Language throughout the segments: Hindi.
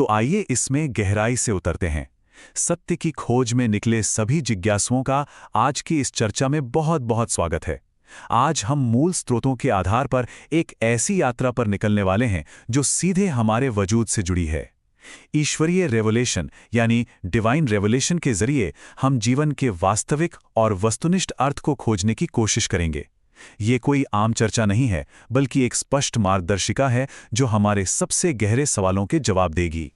तो आइए इसमें गहराई से उतरते हैं। सत्य की खोज में निकले सभी जिज्ञासुओं का आज की इस चर्चा में बहुत बहुत स्वागत है। आज हम मूल स्रोतों के आधार पर एक ऐसी यात्रा पर निकलने वाले हैं जो सीधे हमारे वजूद से जुड़ी है। ईश्वरीय रेवलेशन यानी डिवाइन रेवलेशन के जरिए हम जीवन के वास्तविक और वस्तुनिष्ठ अर्थ को खोजने की कोशिश करेंगे। ये कोई आम चर्चा नहीं है, बल्कि एक स्पष्ट मार्गदर्शिका है जो हमारे सबसे गहरे सवालों के जवाब देगी।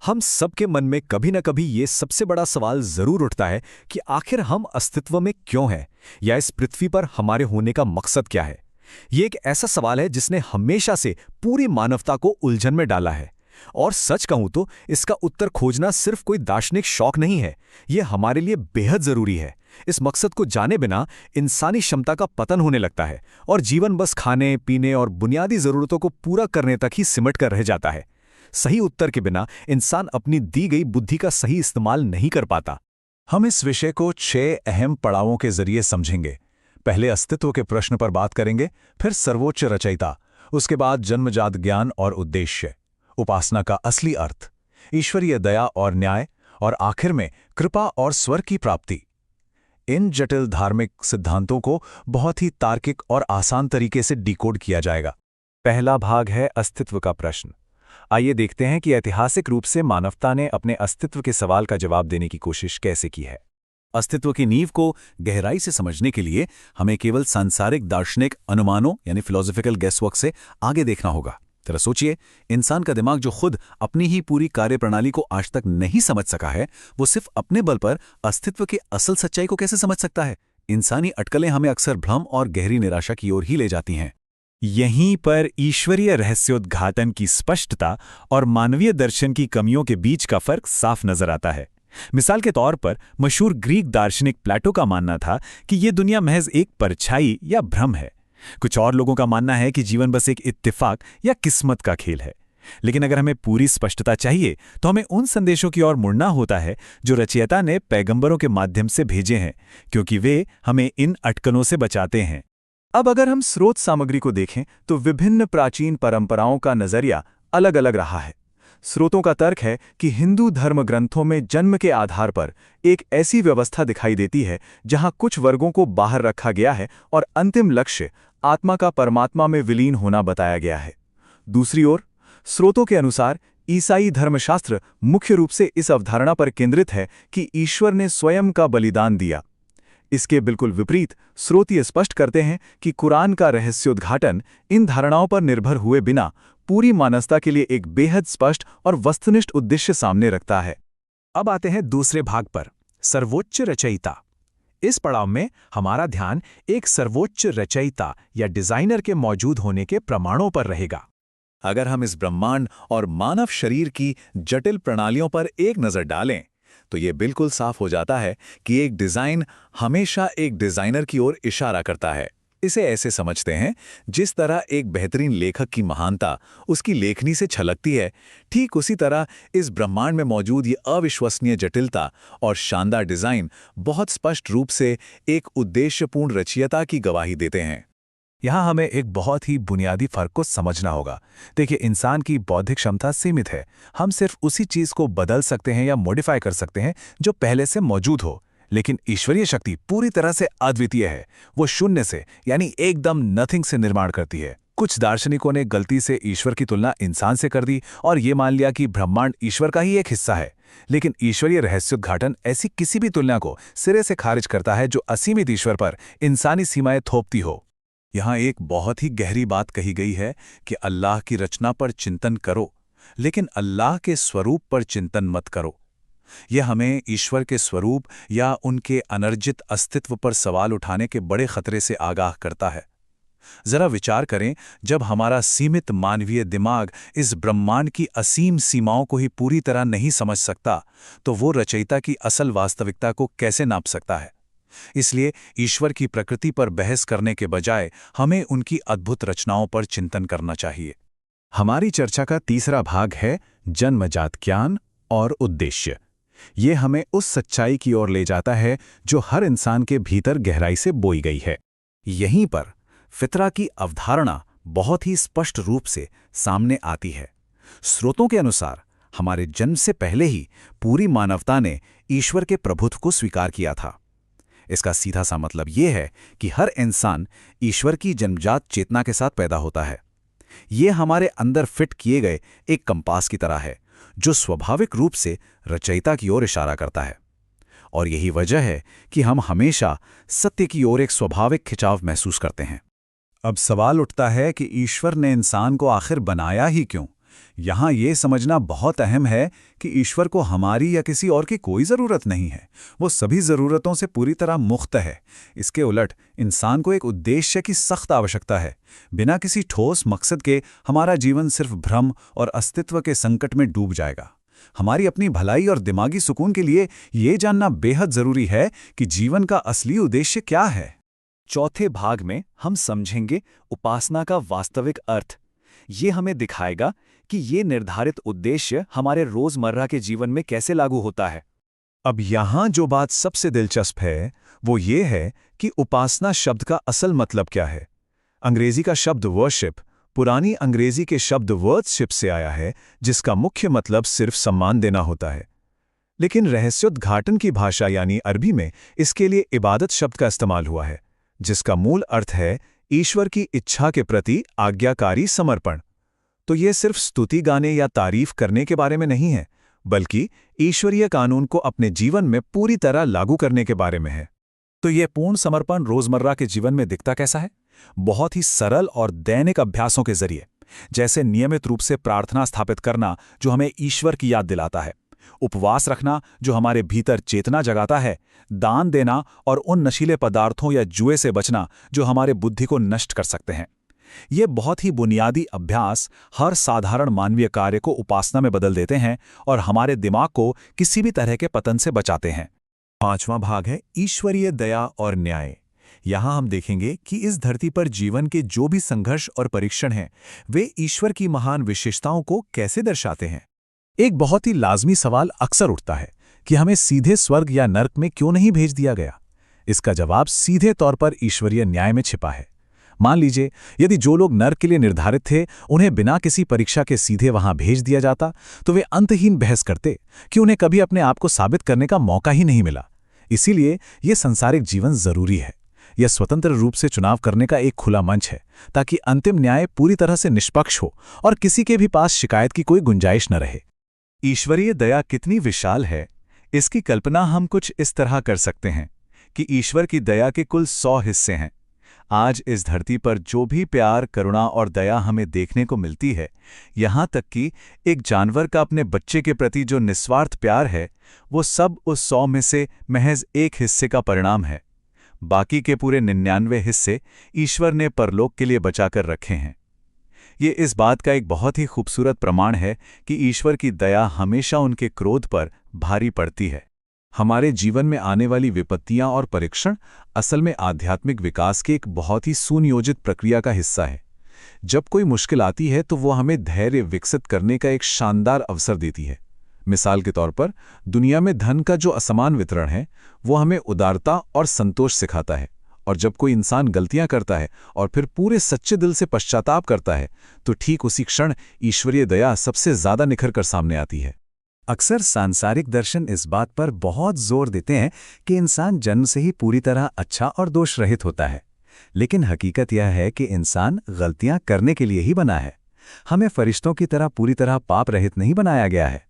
हम सबके मन में कभी न कभी ये सबसे बड़ा सवाल जरूर उठता है कि आखिर हम अस्तित्व में क्यों हैं, या इस पृथ्वी पर हमारे होने का मकसद क्या है। ये एक ऐसा सवाल है जिसने हमेशा से पूरी मानवता को उलझन में डाला है। और सच कहूं तो इसका उत्तर खोजना सिर्फ कोई दार्शनिक शौक नहीं है, ये हमारे लिए बेहद जरूरी है। इस मकसद को जाने बिना इंसानी क्षमता का पतन होने लगता है और जीवन बस खाने पीने और बुनियादी जरूरतों को पूरा करने तक ही सिमट कर रह जाता है। सही उत्तर के बिना इंसान अपनी दी गई बुद्धि का सही इस्तेमाल नहीं कर पाता। हम इस विषय को 6 अहम पड़ावों के जरिए समझेंगे। पहले अस्तित्व के प्रश्न पर बात करेंगे, फिर सर्वोच्च रचयिता, उसके बाद जन्मजात ज्ञान और उद्देश्य, उपासना का असली अर्थ, ईश्वरीय दया और न्याय, और आखिर में कृपा और स्वर की प्राप्ति। इन जटिल धार्मिक सिद्धांतों को बहुत ही तार्किक और आसान तरीके से डिकोड किया जाएगा। पहला भाग है अस्तित्व का प्रश्न। आइए देखते हैं कि ऐतिहासिक रूप से मानवता ने अपने अस्तित्व के सवाल का जवाब देने की कोशिश कैसे की है। अस्तित्व की नींव को गहराई से समझने के लिए हमें केवल सांसारिक दार्शनिक अनुमानों यानी फिलोसॉफिकल गेसवर्क से आगे देखना होगा। जरा सोचिए, इंसान का दिमाग जो खुद अपनी ही पूरी कार्यप्रणाली को आज तक नहीं समझ सका है, वो सिर्फ अपने बल पर अस्तित्व की असल सच्चाई को कैसे समझ सकता है। इंसानी अटकलें हमें अक्सर भ्रम और गहरी निराशा की ओर ही ले जाती हैं। यहीं पर ईश्वरीय रहस्योद्घाटन की स्पष्टता और मानवीय दर्शन की कमियों के बीच का फर्क साफ नजर आता है। मिसाल के तौर पर मशहूर ग्रीक दार्शनिक प्लेटो का मानना था कि ये दुनिया महज एक परछाई या भ्रम है। कुछ और लोगों का मानना है कि जीवन बस एक इत्तेफाक या किस्मत का खेल है। लेकिन अगर हमें पूरी स्पष्टता चाहिए तो हमें उन संदेशों की ओर मुड़ना होता है जो रचयिता ने पैगंबरों के माध्यम से भेजे हैं, क्योंकि वे हमें इन अटकलों से बचाते हैं। अब अगर हम स्रोत सामग्री को देखें तो विभिन्न प्राचीन परंपराओं का नजरिया अलग अलग रहा है। स्रोतों का तर्क है कि हिंदू धर्म ग्रंथों में जन्म के आधार पर एक ऐसी व्यवस्था दिखाई देती है जहां कुछ वर्गों को बाहर रखा गया है और अंतिम लक्ष्य आत्मा का परमात्मा में विलीन होना बताया गया है। दूसरी ओर स्रोतों के अनुसार ईसाई धर्मशास्त्र मुख्य रूप से इस अवधारणा पर केंद्रित है कि ईश्वर ने स्वयं का बलिदान दिया। इसके बिल्कुल विपरीत स्रोत ये स्पष्ट करते हैं कि कुरान का रहस्योद्घाटन इन धारणाओं पर निर्भर हुए बिना पूरी मानवता के लिए एक बेहद स्पष्ट और वस्तुनिष्ठ उद्देश्य सामने रखता है। अब आते हैं दूसरे भाग पर, सर्वोच्च रचयिता। इस पड़ाव में हमारा ध्यान एक सर्वोच्च रचयिता या डिजाइनर के मौजूद होने के प्रमाणों पर रहेगा। अगर हम इस ब्रह्मांड और मानव शरीर की जटिल प्रणालियों पर एक नजर डालें तो ये बिल्कुल साफ हो जाता है कि एक डिजाइन हमेशा एक डिजाइनर की ओर इशारा करता है। इसे ऐसे समझते हैं, जिस तरह एक बेहतरीन लेखक की महानता उसकी लेखनी से छलकती है, ठीक उसी तरह इस ब्रह्मांड में मौजूद ये अविश्वसनीय जटिलता और शानदार डिजाइन बहुत स्पष्ट रूप से एक उद्देश्यपूर्ण रचयिता की गवाही देते हैं। यहाँ हमें एक बहुत ही बुनियादी फर्क को समझना होगा। देखिए, इंसान की बौद्धिक क्षमता सीमित है। हम सिर्फ उसी चीज को बदल सकते हैं या मॉडिफाई कर सकते हैं जो पहले से मौजूद हो। लेकिन ईश्वरीय शक्ति पूरी तरह से अद्वितीय है। वो शून्य से यानी एकदम नथिंग से निर्माण करती है। कुछ दार्शनिकों ने गलती से ईश्वर की तुलना इंसान से कर दी और ये मान लिया कि ब्रह्मांड ईश्वर का ही एक हिस्सा है। लेकिन ईश्वरीय रहस्योद्घाटन ऐसी किसी भी तुलना को सिरे से खारिज करता है जो असीमित ईश्वर पर इंसानी सीमाएं थोपती हो। यहाँ एक बहुत ही गहरी बात कही गई है कि अल्लाह की रचना पर चिंतन करो, लेकिन अल्लाह के स्वरूप पर चिंतन मत करो। यह हमें ईश्वर के स्वरूप या उनके अनर्जित अस्तित्व पर सवाल उठाने के बड़े खतरे से आगाह करता है। जरा विचार करें, जब हमारा सीमित मानवीय दिमाग इस ब्रह्मांड की असीम सीमाओं को ही पूरी तरह नहीं समझ सकता, तो वो रचयिता की असल वास्तविकता को कैसे नाप सकता है। इसलिए ईश्वर की प्रकृति पर बहस करने के बजाय हमें उनकी अद्भुत रचनाओं पर चिंतन करना चाहिए। हमारी चर्चा का तीसरा भाग है जन्मजात ज्ञान और उद्देश्य। ये हमें उस सच्चाई की ओर ले जाता है जो हर इंसान के भीतर गहराई से बोई गई है। यहीं पर फितरा की अवधारणा बहुत ही स्पष्ट रूप से सामने आती है। स्रोतों के अनुसार हमारे जन्म से पहले ही पूरी मानवता ने ईश्वर के प्रभुत्व को स्वीकार किया था। इसका सीधा सा मतलब ये है कि हर इंसान ईश्वर की जन्मजात चेतना के साथ पैदा होता है। ये हमारे अंदर फिट किए गए एक कंपास की तरह है, जो स्वाभाविक रूप से रचयिता की ओर इशारा करता है। और यही वजह है कि हम हमेशा सत्य की ओर एक स्वाभाविक खिंचाव महसूस करते हैं। अब सवाल उठता है कि ईश्वर ने इंसान को आखिर बनाया ही क्यों? यहाँ ये समझना बहुत अहम है कि ईश्वर को हमारी या किसी और की कोई ज़रूरत नहीं है। वो सभी ज़रूरतों से पूरी तरह मुक्त है। इसके उलट इंसान को एक उद्देश्य की सख्त आवश्यकता है। बिना किसी ठोस मकसद के हमारा जीवन सिर्फ भ्रम और अस्तित्व के संकट में डूब जाएगा। हमारी अपनी भलाई और दिमागी सुकून के लिए ये जानना बेहद ज़रूरी है कि जीवन का असली उद्देश्य क्या है। चौथे भाग में हम समझेंगे उपासना का वास्तविक अर्थ। ये हमें दिखाएगा कि ये निर्धारित उद्देश्य हमारे रोजमर्रा के जीवन में कैसे लागू होता है। अब यहाँ जो बात सबसे दिलचस्प है वो ये है कि उपासना शब्द का असल मतलब क्या है। अंग्रेजी का शब्द वर्शिप पुरानी अंग्रेजी के शब्द वर्शिप से आया है, जिसका मुख्य मतलब सिर्फ सम्मान देना होता है। लेकिन रहस्योद्घाटन की भाषा यानी अरबी में इसके लिए इबादत शब्द का इस्तेमाल हुआ है, जिसका मूल अर्थ है ईश्वर की इच्छा के प्रति आज्ञाकारी समर्पण। तो ये सिर्फ स्तुति गाने या तारीफ करने के बारे में नहीं है, बल्कि ईश्वरीय कानून को अपने जीवन में पूरी तरह लागू करने के बारे में है। तो ये पूर्ण समर्पण रोजमर्रा के जीवन में दिखता कैसा है? बहुत ही सरल और दैनिक अभ्यासों के जरिए, जैसे नियमित रूप से प्रार्थना स्थापित करना जो हमें ईश्वर की याद दिलाता है, उपवास रखना जो हमारे भीतर चेतना जगाता है, दान देना और उन नशीले पदार्थों या जुए से बचना जो हमारे बुद्धि को नष्ट कर सकते हैं। ये बहुत ही बुनियादी अभ्यास हर साधारण मानवीय कार्य को उपासना में बदल देते हैं और हमारे दिमाग को किसी भी तरह के पतन से बचाते हैं। पांचवां भाग है ईश्वरीय दया और न्याय। यहाँ हम देखेंगे कि इस धरती पर जीवन के जो भी संघर्ष और परीक्षण हैं, वे ईश्वर की महान विशेषताओं को कैसे दर्शाते हैं। एक बहुत ही लाजमी सवाल अक्सर उठता है कि हमें सीधे स्वर्ग या नर्क में क्यों नहीं भेज दिया गया। इसका जवाब सीधे तौर पर ईश्वरीय न्याय में छिपा है। मान लीजिए यदि जो लोग नर्क के लिए निर्धारित थे उन्हें बिना किसी परीक्षा के सीधे वहां भेज दिया जाता, तो वे अंतहीन बहस करते कि उन्हें कभी अपने आप को साबित करने का मौका ही नहीं मिला। इसीलिए यह संसारिक जीवन जरूरी है। यह स्वतंत्र रूप से चुनाव करने का एक खुला मंच है, ताकि अंतिम न्याय पूरी तरह से निष्पक्ष हो और किसी के भी पास शिकायत की कोई गुंजाइश न रहे। ईश्वरीय दया कितनी विशाल है, इसकी कल्पना हम कुछ इस तरह कर सकते हैं कि ईश्वर की दया के कुल 100 हिस्से हैं। आज इस धरती पर जो भी प्यार, करुणा और दया हमें देखने को मिलती है, यहाँ तक कि एक जानवर का अपने बच्चे के प्रति जो निस्वार्थ प्यार है, वो सब उस 100 में से महज एक हिस्से का परिणाम है। बाकी के पूरे 99 हिस्से ईश्वर ने परलोक के लिए बचाकर रखे हैं। ये इस बात का एक बहुत ही खूबसूरत प्रमाण है कि ईश्वर की दया हमेशा उनके क्रोध पर भारी पड़ती है। हमारे जीवन में आने वाली विपत्तियां और परीक्षण असल में आध्यात्मिक विकास की एक बहुत ही सुनियोजित प्रक्रिया का हिस्सा है। जब कोई मुश्किल आती है तो वो हमें धैर्य विकसित करने का एक शानदार अवसर देती है। मिसाल के तौर पर दुनिया में धन का जो असमान वितरण है, वो हमें उदारता और संतोष सिखाता है। और जब कोई इंसान गलतियां करता है और फिर पूरे सच्चे दिल से पश्चाताप करता है, तो ठीक उसी क्षण ईश्वरीय दया सबसे ज्यादा निखर कर सामने आती है। अक्सर सांसारिक दर्शन इस बात पर बहुत जोर देते हैं कि इंसान जन्म से ही पूरी तरह अच्छा और दोष रहित होता है, लेकिन हकीकत यह है कि इंसान गलतियां करने के लिए ही बना है। हमें फरिश्तों की तरह पूरी तरह पाप रहित नहीं बनाया गया है।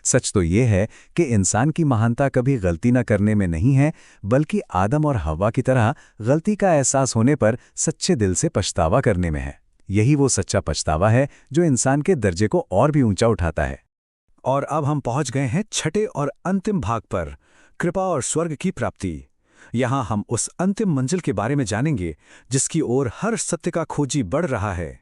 सच तो यह है कि इंसान की महानता कभी गलती न करने में नहीं है, बल्कि आदम और हव्वा की तरह गलती का एहसास होने पर सच्चे दिल से पछतावा करने में है। यही वो सच्चा पछतावा है जो इंसान के दर्जे को और भी ऊंचा उठाता है। और अब हम पहुंच गए हैं छठे और अंतिम भाग पर, कृपा और स्वर्ग की प्राप्ति। यहाँ हम उस अंतिम मंजिल के बारे में जानेंगे जिसकी ओर हर सत्य का खोजी बढ़ रहा है।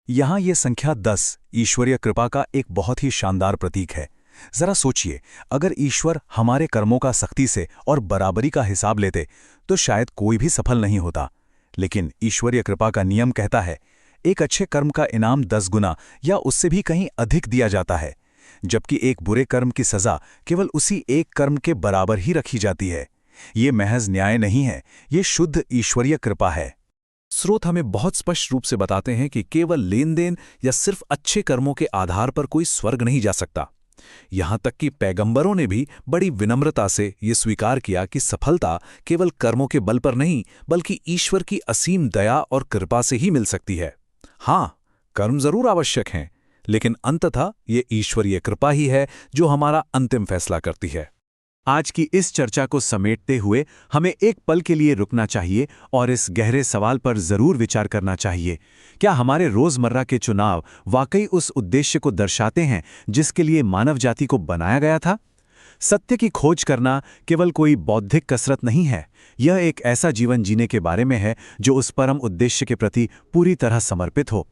यहाँ ये संख्या 10 ईश्वरीय कृपा का एक बहुत ही शानदार प्रतीक है। जरा सोचिए, अगर ईश्वर हमारे कर्मों का सख्ती से और बराबरी का हिसाब लेते तो शायद कोई भी सफल नहीं होता। लेकिन ईश्वरीय कृपा का नियम कहता है, एक अच्छे कर्म का इनाम 10 गुना या उससे भी कहीं अधिक दिया जाता है, जबकि एक बुरे कर्म की सजा केवल उसी एक कर्म के बराबर ही रखी जाती है। ये महज न्याय नहीं है, ये शुद्ध ईश्वरीय कृपा है। स्रोत हमें बहुत स्पष्ट रूप से बताते हैं कि केवल लेन देन या सिर्फ अच्छे कर्मों के आधार पर कोई स्वर्ग नहीं जा सकता। यहाँ तक कि पैगंबरों ने भी बड़ी विनम्रता से ये स्वीकार किया कि सफलता केवल कर्मों के बल पर नहीं बल्कि ईश्वर की असीम दया और कृपा से ही मिल सकती है। हाँ, कर्म जरूर आवश्यक हैं, लेकिन अंततः ये ईश्वरीय कृपा ही है जो हमारा अंतिम फैसला करती है। आज की इस चर्चा को समेटते हुए हमें एक पल के लिए रुकना चाहिए और इस गहरे सवाल पर जरूर विचार करना चाहिए, क्या हमारे रोजमर्रा के चुनाव वाकई उस उद्देश्य को दर्शाते हैं जिसके लिए मानव जाति को बनाया गया था? सत्य की खोज करना केवल कोई बौद्धिक कसरत नहीं है, यह एक ऐसा जीवन जीने के बारे में है जो उस परम उद्देश्य के प्रति पूरी तरह समर्पित हो।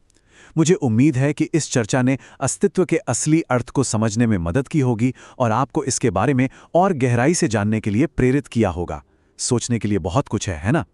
मुझे उम्मीद है कि इस चर्चा ने अस्तित्व के असली अर्थ को समझने में मदद की होगी और आपको इसके बारे में और गहराई से जानने के लिए प्रेरित किया होगा। सोचने के लिए बहुत कुछ है ना?